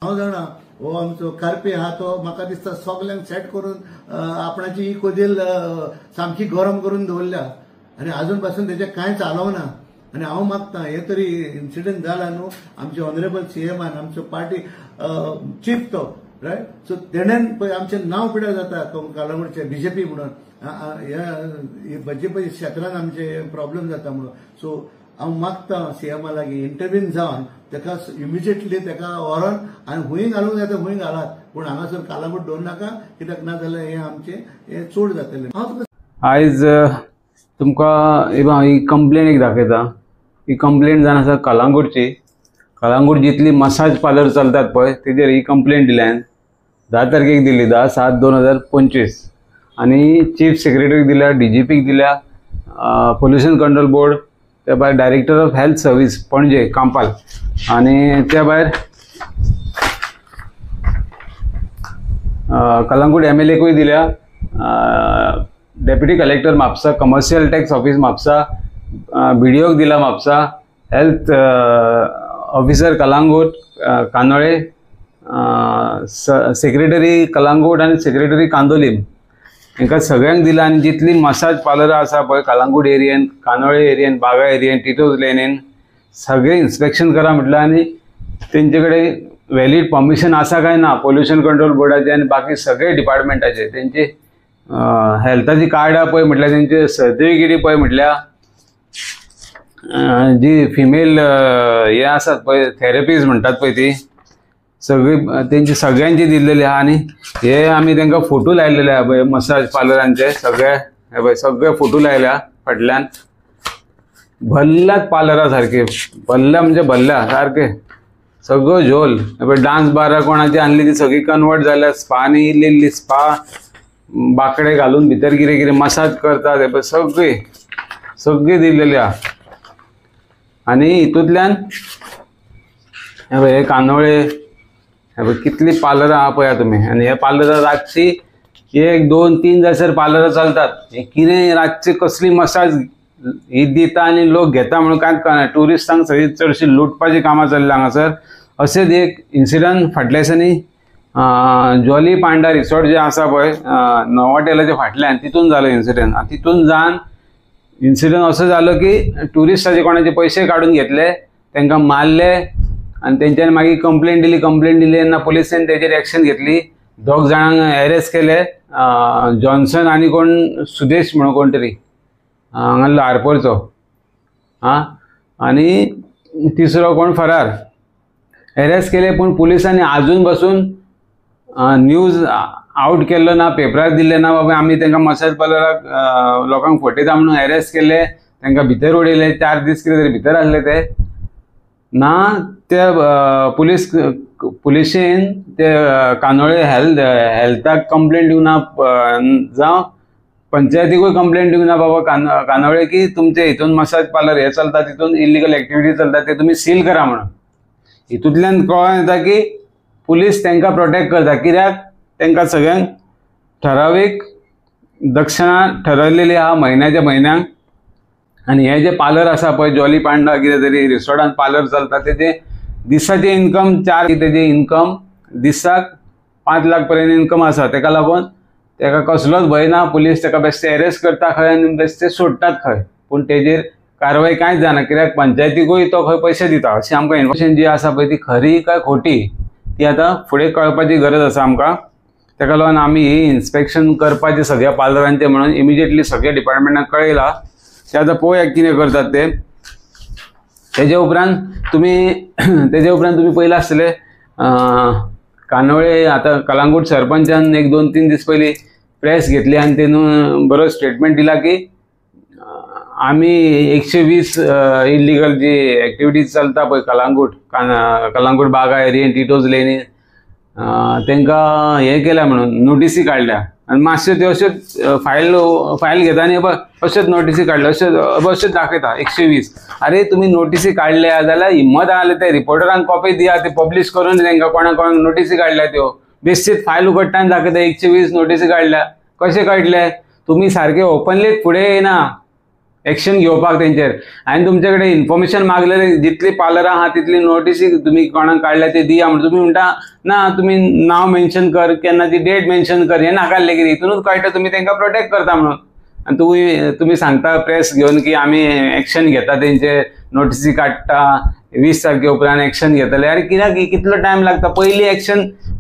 हांव जाणा हो आमचो कार्पे हा तो म्हाका दिसता सगल्यांक सेट करून आपणाची ही कोदेल सामकी गरम करून दवरल्या आनी आजून पासून तेजे कांय चालव ना। आनी हांव मागता हे तरी इन्सिडंट जाला न्हू आमचे ऑनरेबल सीएमान आमचो पार्टी चीफ तो रायट सो तेणेन पळय आमचें नांव पिड्यार जाता कलंगूटचे बीजेपी म्हणून ह्या बीजेपी क्षेत्रांत आमचे प्रॉब्लेम जाता म्हणून सो हांव मागता सीएमा लागीं इंटरव्यून जावन तेका इमिजिएटली तेका व्हरोन आनी हुंय घालूंक जाय ते हुंय घालात पूण हांगासर कालांगूट दवरूं नाका कित्याक ना जाल्यार हे आमचे हे चोड जातलें। आयज तुमकां ही कंप्लेन एक दाखयता। ही कंप्लेन जावन आसा कलांगूटची। कलांगूट जितली मसाज पार्लर चलतात पळय तेजेर ही कंप्लेन दिल्यान 10 तारखेक दिली 10/7/2025 आनी चीफ सेक्रेटरीक दिल्या, डीजीपीक दिल्या, पोल्युशन कंट्रोल बोर्ड, त्या भायर डायरेक्टर ऑफ हेल्थ सर्वीस पणजे कांपाल आनी त्या भायर कलांगूट MLAकूय दिल्या, deputy collector Mapusa, commercial tax office Mapusa, BDOक दिला म्हापसा, हेल्थ ऑफिसर कलांगूट कानोळे, सेक्रेटरी कलांगूट आनी सेक्रेटरी कांदोलीम हांकां सगळ्यांक दिला। आनी जितली मसाज पार्लरां आसा पळय कलांगूट एरियेन, कानोळे एरियेन, बागा एरियेन, टिटोज लेनीन सगळे इन्स्पेक्शन करा म्हटलं आनी तेंचे कडेन वॅलीड परमिशन आसा काय ना पोल्युशन कंट्रोल बोर्डाचे आनी बाकी सगळे डिपार्टमेंटाचे तेंचे हेल्थाची कार्ड आहा पळय म्हटल्यार तेंचे सर्टिफिकेटी पळय म्हटल्यार जी फिमेल हे आसात पळय थेरपीज म्हणटात पळय ती सगळी तेंची सगळ्यांची दिल्लेली आहा। आनी हे आमी तेंकां फोटो लायलेले आहा पळय मसाज पार्लरांचे सगळे हे पळय सगळे फोटो लायल्या फाटल्यान। भल्ल्यात पार्लरा सारखे भल्ल्या म्हणजे भल्ल्या सारखे सगळो झोल हे पळय डान्स बारां कोणाची आणली ती सगळी कन्वर्ट जाल्या स्पानी इल्ली स्पा बाकडे घालून भितर कितें कितें मसाज करतात हे पळय सगळी दिल्लेली आहा। आनी हितूंतल्यान हे पळय हे कानोळे हे पळय कितली पार्लरां आहा पळया तुमी आनी हे पार्लरां रातची 1, 2, 3 जायसर पार्लरां चलतात। हे कितें रातची कसली मसाज ही दिता आनी लोक घेता म्हणून कांयच कळना। ट्युरिस्टांक सगळी चडशी लुटपाची कामां चल्ल्या हांगासर। अशेंच एक इन्सिडंट फाटल्या दिसांनी जॉली पांडा रिसॉर्ट जे आसा पळय नोवाटेलाच्या फाटल्यान तितून जालो इन्सिडंट। तितून जावन इन्सिडंट असो जालो की ट्युरिस्टाचे कोणाचे पयशे काडून घेतले, तांकां मारले आनी तेंच्यांनी मागीर कंप्लेन दिली तेन्ना पुलिसेन तेजेर एक्शन घेतली। 2 जाणांक अरेस्ट केले, जॉन्सन आनी कोण सुदेश म्हणून कोण तरी हांगालो आरपोरचो आनी तिसरो कोण फरार अरेस्ट केले। पूण पुलिसांनी आजून पासून न्यूज आउट केल्लो ना, पेपरार दिल्ले ना बाबा आमी तांकां मसाज पार्लराक लोकांक फटयता म्हणून अरेस्ट केले, तांकां भितर उडयले। 4 दीस कितें तरी भितर आसले ते ना। त्या पुलिशेन ते कानोळे हेल्थाक कंप्लेंट दिवना जावं पंचायतीकूय कंप्लेंट दिवना बाबा कानोळे की तुमचे हितून मसाज पार्लर हे चलता तितून इलिगल एक्टिविटी चलता ते तुमी सील करा म्हणून। हितूंतल्यान कळोन येता की पुलीस तांकां प्रोटेक्ट करता कित्याक तांकां सगळ्यांक ठरावीक दक्षिणा ठरयलेली आहा म्हयन्याच्या म्हयन्याक। आनी हे जे पार्लर आसा पळय जॉली पांडा कितें तरी रिसॉर्टान पार्लर चलता तेजे दिसाचे इन्कम तेजे इन्कम दिसाक 5 लाख पर्यंत इन्कम आसा। तेका लागून तेका कसलोच भंय ना। पुलीस तेका बेश्टे अरेस्ट करता खंय आनी बेश्टे सोडटात खंय, पूण तेजेर कारवाय कांयच जायना कित्याक पंचायतीकूय तो खंय पयशे दिता। अशी आमकां इन्फॉर्मेशन जी आसा पळय ती खरी काय खोटी ती आतां फुडें कळपाची गरज आसा आमकां। तेका लागून आमी ही इन्स्पेक्शन करपाचें सगळ्या पार्लरांचें म्हणून इमिजिएटली सगळ्या डिपार्टमेंटांक कळयलां। ते आतां पळोवया कितें करतात ते। तेजे उपरांत तुमी पळयलां आसतलें कानोळे आतां कलांगूट सरपंचान 1, 2, 3 दीस पयलीं प्रेस घेतली आनी तेणून बरो स्टेटमेंट दिला की आमी 120 इलिगल जी एक्टिविटीज चलता पळय कलांगूट बागा एरियेन टिटोज लेनीन तांकां हे केल्या म्हणून नोटिसी काडल्या आनी मातश्यो त्यो अश्योच फायल घेता आनी अश्योच नोटिसी काडल्या अश्योच दाखयता 120। अरे तुमी नोटिसी काडल्या जाल्यार हिम्मत आसले ते रिपोर्टरांक कॉपी दिया, ते पब्लीश करून तांकां कोणाक नोटिसी काडल्या त्यो बेश्टीत फायल उगडटा आनी दाखयता 120 नोटिसी काडल्या। कशें काडले तुमी सारके ओपनलीच फुडें येना। एक्शन घेवपाक तेंचेर. हांवें तुमचे कडेन इन्फॉर्मेशन मागलेलें, जितली पार्लरां आहा तितली नोटीसी तुमी कोणाक काडल्या ते दिया म्हणून तुमी म्हणटा ना तुमी नांव मेन्शन कर, केन्नाची डेट मेन्शन कर. हें नाकाल्लें कितें, हितूनच कळटा तुमी तांकां प्रोटेक्ट करता म्हणून. आनी तुमी सांगता प्रेस घेवन की आमी एक्शन घेता तेंचे, नोटीसी काडटा, 20 तारखे उपरांत एक्शन घेतले. अरे कित्याक कितलो टायम लागता?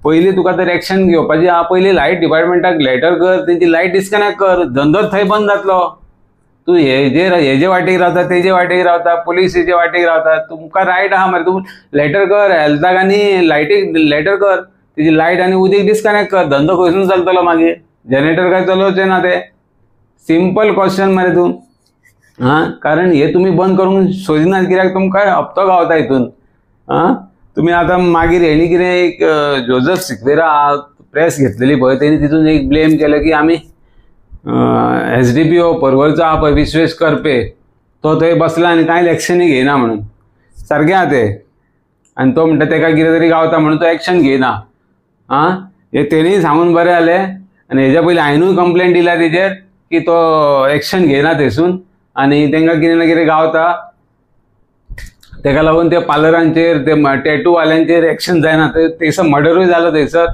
पयलीं तुका तर एक्शन घेवपाची आहा, पयलीं लायट डिपार्टमेंटाक लेटर कर, तेंची लायट डिस्कनेक्ट कर, धंदो थंय बंद जातलो. तूं हेजे वाटेक रावता, तेजे वाटेक रावता, पुलिसेचे वाटेक रावता. तुमकां रायट आहा मरे, तूं लेटर कर हेल्थाक आनी लायटीक लेटर कर, तेजी लायट आनी उदीक डिस्कनेक्ट कर. धंदो खंयसून चलतलो मागीर? जनरेटर काय चलोवचें ना ते? सिंपल क्वेश्चन मरे तूं. कारण हे तुम्ही बंद करूंक सोदिनात, कित्याक तुमकां हप्तो गावता हितून. तुम्ही आतां मागीर हेणी कितें एक जोझफ सिक्वेरा प्रेस घेतलेली पळय, तेणी तितून एक ब्लेम केलें की आमी SDPO पर्वरचो आहा पळय विश्वेश करपे, तो थंय बसला आनी कांय एक्शनूय घेयना म्हणून. सारकें आहा तें. आनी तो म्हणटा तेका कितें तरी गावता म्हणून तो एक्शन घेयना. हे तेणीय सांगून बरें जालें. आनी हेज्या पयलीं हांवेनूय कंप्लेंट दिल्या तेजेर की तो एक्शन घेयना थंयसून आनी तांकां कितें ना कितें गावता. तेका लागून त्या पार्लरांचेर, ते टॅटूवाल्यांचेर एक्शन जायना. थंयसर मर्डरूय जालो थंयसर.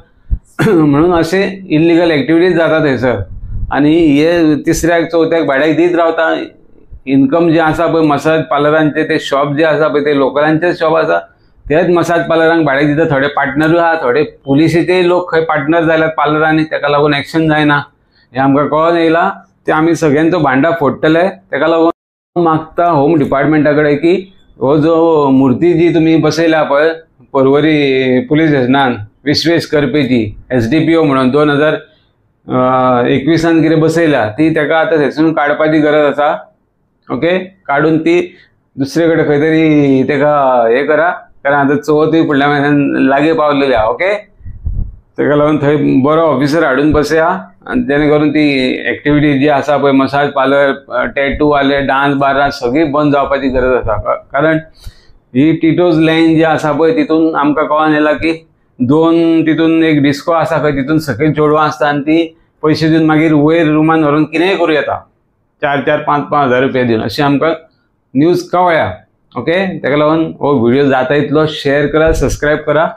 म्हणून अशे इल्लिगल एक्टिविटीज जाता थंयसर. आनी हे तिसऱ्याक चवथ्याक भाड्याक दीत रावता. इन्कम जे आसा पळय मसाज पार्लरांचे, ते शॉप जे आसा पळय ते लोकलांचेच शॉप आसा, तेच मसाज पार्लरांक भाड्याक दिता. थोडे पार्टनरूय आहा, थोडे पुलिसेचे लोक खंय पार्टनर जाल्यात पार्लरांनी, तेका लागून एक्शन जायना. हे आमकां कळोन येयला. ते आमी सगळ्यांचो भांडा फोडटले. तेका लागून मागता होम डिपार्टमेंटा कडेन की हो जो मुर्ती जी तुमी बसयल्या पळय पर्वरी पुलीस स्टेशनान विश्वेश करपेची SDPO म्हणून 2021 कितें बसयल्या, ती तेका आतां थंयसून काडपाची गरज आसा. ओके, काडून ती दुसरे कडेन खंय तरी तेका हे करा, कारण आतां चवथूय फुडल्या म्हयन्यान लागीं पावलेली आहा. ओके, तेका लागून थंय बरो ऑफिसर हाडून बसया, आनी जेणे करून ती एक्टिविटी जी आसा पळय मसाज पार्लर, टॅटूवाले, डान्स बारां सगळी बंद जावपाची गरज आसा. कारण ही टिटोज लँड जी आसा पळय तितून आमकां कळोन येयला की 2 तितून एक डिस्को आसा खंय, तितून सकयल चेडवां आसता आनी ती पयशे दिवन मागीर वयर रुमान व्हरून कितेंय करूं येता 4-4, 5-5 हजार रुपया दिवन. अशी आमकां न्यूज कळ्ळ्या. ओके, तेका लागून हो व्हिडिओ जाता इतलो शेअर करा, सबस्क्राईब करा.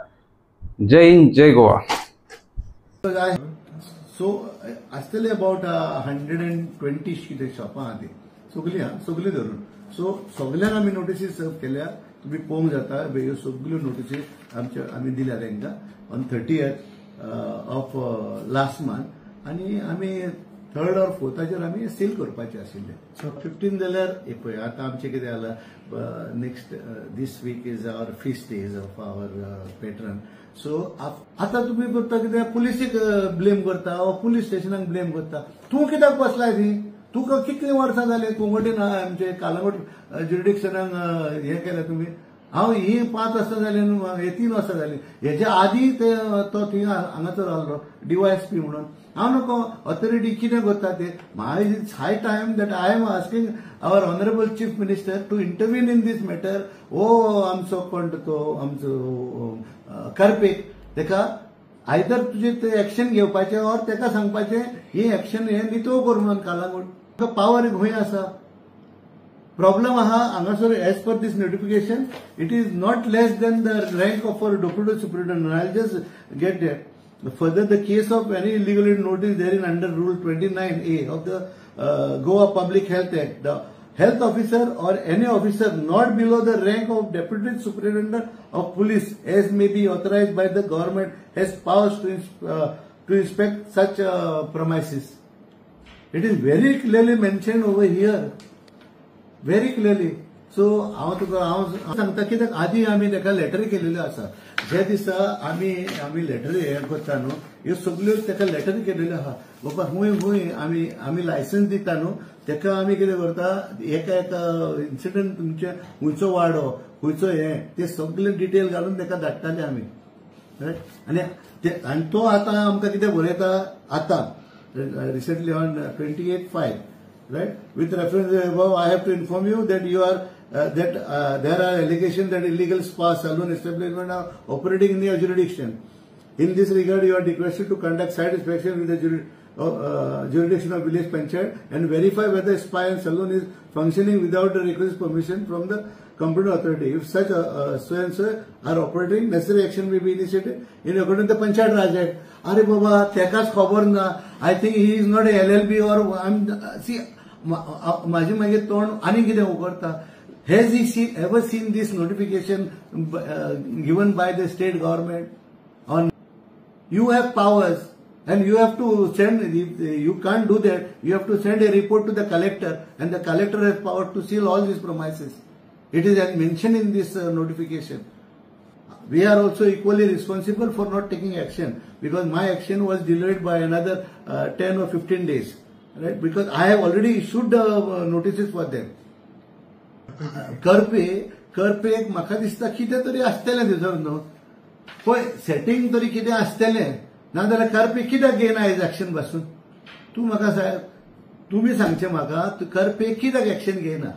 जय हिंद, जय गोवा. सो आसतले अबाउट 120 कितें शॉपां आहा ती सगळी धरून. सो सगळ्यांक आमी नोटिसी सर्व केल्या. तुम्ही पळोवंक जाता ह्यो सगळ्यो नोटिसी आमी दिल्या तांकां on 30th of last month. आनी आमी 3rd or 4th आमी सील करपाचे आशिल्ले. सो 15 जाल्यार हे पळय आतां आमचें कितें जालां, next this week is our feast days of our patron. So आतां तुमी करता कितें, पुलिसीक ब्लेम करता वा पुलीस स्टेशनाक ब्लेम करता. तूं कित्याक बसलाय थंय? तुका कितलीं वर्सां जालीं तूं वटेन आमचे कालांगूट ज्युरिडिक्शनाक हें केलें तुमी? हांव ही 5 वर्सां जालीं न्हू, हे 3 वर्सां जालीं. हेच्या आदी तो थंय हांगाचो रावलो DYSP म्हणून. हांव नको ऑथॉरिटी कितें करता ते. It's high time that I am asking our honourable chief minister to intervene in this matter. आमचो कोण तो आमचो करपेक, तेका आयदर तुजे ते एक्शन घेवपाचें ऑर तेका सांगपाचें ही एक्शन हे नितळ कर म्हणून. कालांगूट पावर खंय आसा? प्रॉब्लम आहा हांगासर. As per this notification it is not less than the rank of our deputy superintendent. I just get date. Further, the case of any illegal notice therein under Rule 29A of the Goa Public Health Act, the health officer or any officer not below the rank of Deputy Superintendent of Police, as may be authorized by the government, has powers to inspect such premises. It is very clearly mentioned over here, very clearly. So हांव सांगता कित्याक आदी आमी ताका letter केलेल्यो आसा. जे दिसा आमी लेटर हे करता न्हू, ह्यो सगळ्यो ताका लेटर केलेल्यो आहा. बाबा हूंय आमी लायसन्स दिता न्हू, ताका आमी कितें करता, एका इन्सिडंट तुमचे खंयचो वाडो, खंयचो ते सगळे डिटेल घालून ताका धाडटाले आमी. रायट. आनी तो आतां आमकां कितें बरयता आतां recently on 28/5, right? With reference to above, I have to inform you that there are allegations that illegal spa salon establishments are operating in your jurisdiction. In this regard, you are requested to conduct site inspection with the jurisdiction of village panchayat and verify whether spa and salon is functioning without the requisite permission from the competent authority. If such so and so are operating, necessary action may be initiated in accordance with the Panchayat Raj Act. अरे बाबा तेकाच खबर ना. I think he is not a LLB or माझी मागे तोंड आणि कितें उगडता. Has he ever seen this notification given by the state government? On you have powers and you have to send. You can't do that. You have to send a report to the collector, and the collector has power to seal all these premises. It is mentioned in this notification. We are also equally responsible for not taking action, because my action was delayed by another 10 or 15 days, right? Because I have already issued notices for them. Karpe एक म्हाका दिसता कितें तरी आसतलें थंयसर न्हू. पळय setting तरी कितें आसतलें, नाजाल्यार करपे कित्याक घेयना हेज एक्शन पासून. तूं म्हाका सांग, तुमी सांगचें म्हाका करपे कित्याक एक्शन घेयना.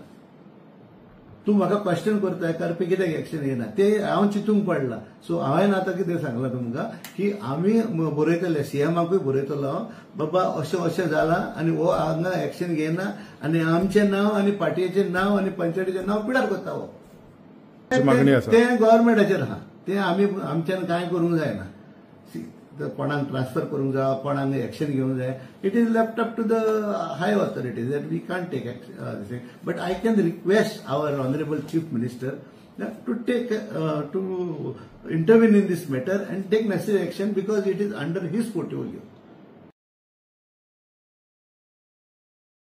तूं म्हाका क्वेश्चन करताय करपे कित्याक एक्शन घेयना ते हांव चिंतूंक पडला. सो हांवें आतां कितें सांगलां तुमकां की आमी बरयतले, सीएमाकूय बरयतलो बाबा अशें अशें जालां आनी हो हांगा एक्शन घेयना आनी आमचें नांव आनी पार्टयेचें नांव आनी पंचायतीचें नांव पिड्यार करता हो. तें गव्हर्मेंटाचेर आहा, तें आमी आमच्यान कांय करूंक जायना. कोणाक ट्रान्सफर करूंक जाय, कोणाक एक्शन घेवंक जाय, it is left up to the high authorities that we can't take action. But I can request our honourable chief minister to take to intervene in this matter and take necessary action, because it is under his portfolio.